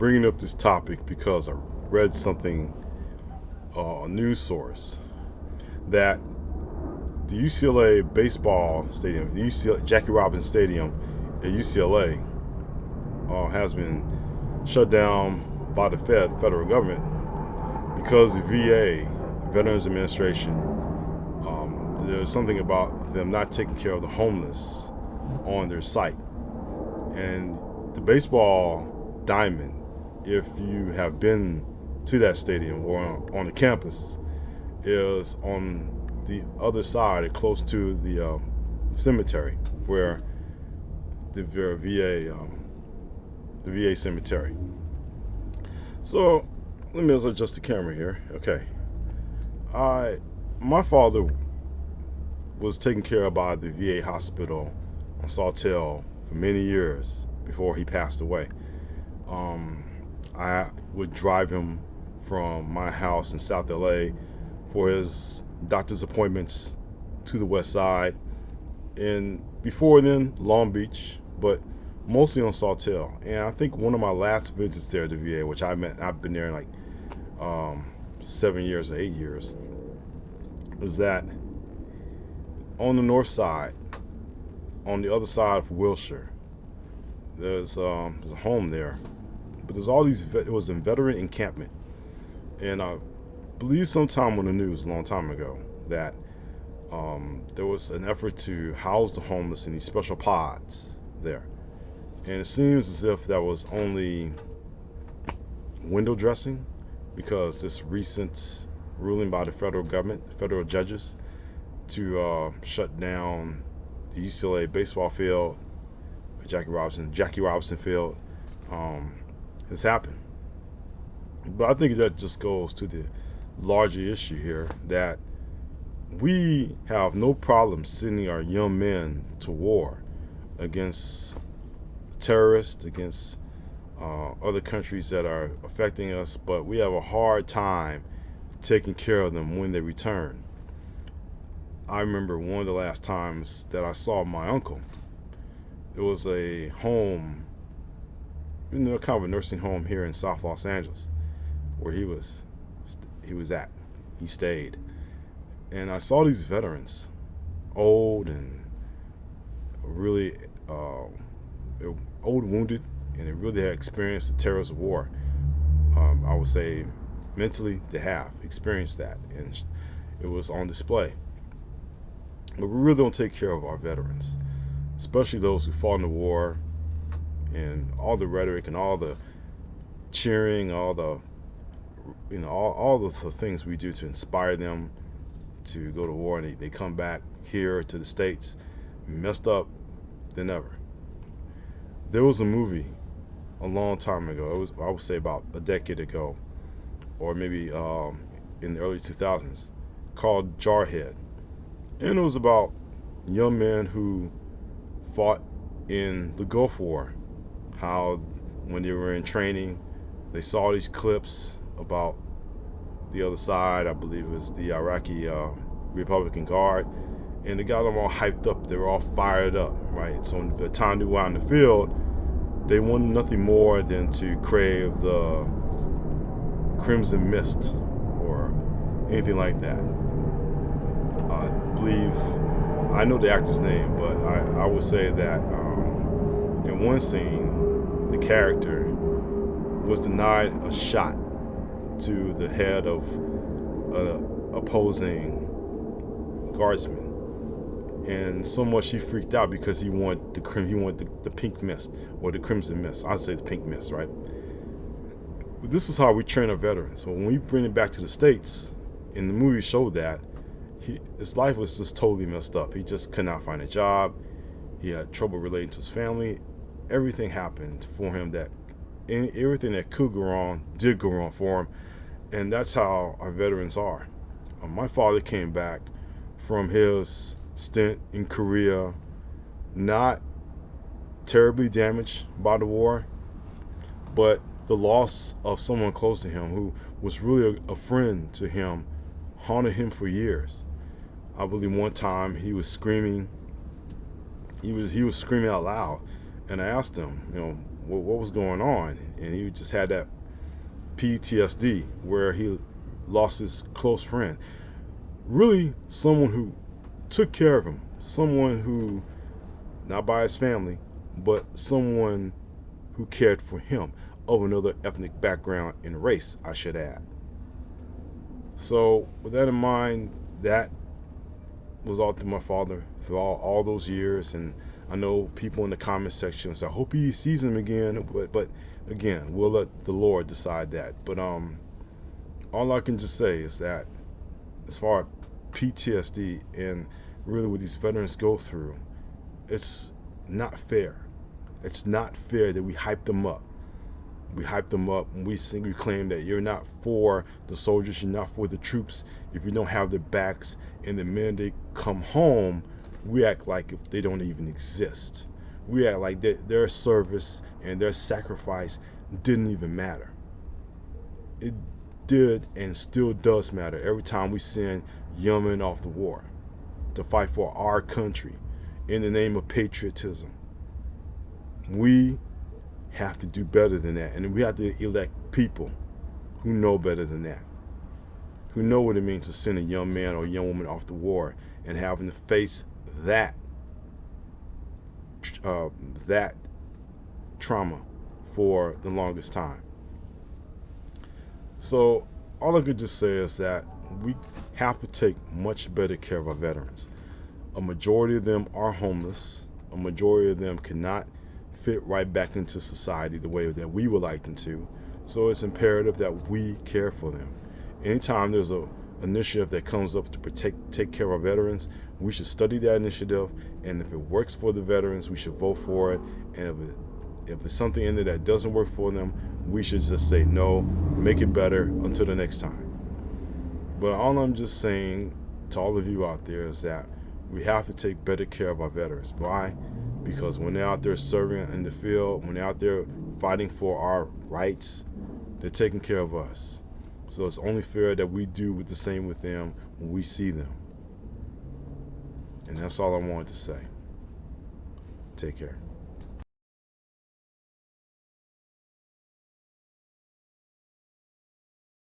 bringing up this topic because I read something, a news source, that the UCLA baseball stadium, the UCLA Jackie Robinson Stadium at UCLA, has been shut down by the federal government because the VA, Veterans Administration, there's something about them not taking care of the homeless on their site. And the baseball diamond, if you have been to that stadium or on the campus, is on the other side, close to the cemetery, where the VA cemetery. So let me adjust the camera here. Okay, I my father was taken care of by the VA hospital on Sawtell for many years before he passed away. Um, I would drive him from my house in South LA for his doctor's appointments to the west side, and before then Long Beach, but mostly on Sawtell. And I think one of my last visits there to VA, which I've been there in like 7 years or 8 years, is that on the north side, on the other side of Wilshire, there's a home there, but there's all these. It was a veteran encampment, and I believe sometime on the news a long time ago that there was an effort to house the homeless in these special pods there, and it seems as if that was only window dressing, because this recent ruling by the federal government, federal judges, to shut down the UCLA baseball field, Jackie Robinson Field, um, has happened. But I think that just goes to the larger issue here, that we have no problem sending our young men to war against terrorists, against other countries that are affecting us, but we have a hard time taking care of them when they return. I remember one of the last times that I saw my uncle. It was a home, kind of a nursing home here in South Los Angeles, where he was at. He stayed, and I saw these veterans, old and really old, wounded, and they really had experienced the terrors of war. I would say mentally they have experienced that, and it was on display. But we really don't take care of our veterans, especially those who fought in the war, and all the rhetoric and all the cheering, all the all the things we do to inspire them to go to war, and they come back here to the States messed up than ever. There was a movie a long time ago. It was, I would say, about a decade ago, or maybe in the early 2000s, called Jarhead, and it was about young men who fought in the Gulf War. How when they were in training, they saw these clips about the other side. I believe it was the Iraqi Republican Guard, and they got them all hyped up. They were all fired up, right? So by the time they were out in the field, they wanted nothing more than to crave the Crimson Mist or anything like that. I believe, I know the actor's name, but I would say that in one scene, the character was denied a shot to the head of an opposing guardsman, and so much he freaked out because he wanted the pink mist, or the crimson mist. I'd say the pink mist, right? But this is how we train our veterans. So when we bring it back to the States, and the movie showed that his life was just totally messed up. He just could not find a job. He had trouble relating to his family. Everything happened for him that, and everything that could go wrong did go wrong for him. And that's how our veterans are. My father came back from his stint in Korea, not terribly damaged by the war, but the loss of someone close to him who was really a friend to him haunted him for years. I believe one time he was screaming. He was screaming out loud, and I asked him, what was going on, and he just had that PTSD where he lost his close friend, really someone who took care of him, someone who, not by his family, but someone who cared for him, of another ethnic background and race, I should add. So with that in mind, that was all through my father through all those years. And I know people in the comment section say, I hope he sees him again, but again, we'll let the Lord decide that. But all I can just say is that as far as PTSD and really what these veterans go through, it's not fair. It's not fair that we hype them up. We hype them up and we claim that you're not for the soldiers, you're not for the troops if you don't have their backs, and the minute they come home, we act like if they don't even exist. We act like their service and their sacrifice didn't even matter. It did and still does matter every time we send young men off the war to fight for our country in the name of patriotism. We have to do better than that, and we have to elect people who know better than that, who know what it means to send a young man or a young woman off to war and having to face that that trauma for the longest time. So all I could just say is that we have to take much better care of our veterans. A majority of them are homeless. A majority of them cannot fit right back into society the way that we would like them to. So it's imperative that we care for them. Anytime there's an initiative that comes up to take care of our veterans, we should study that initiative, and if it works for the veterans, we should vote for it. And if it's something in there that doesn't work for them, we should just say no, make it better until the next time. But all I'm just saying to all of you out there is that we have to take better care of our veterans. Why? Because when they're out there serving in the field, when they're out there fighting for our rights, they're taking care of us. So it's only fair that we do the same with them when we see them. And that's all I wanted to say. Take care.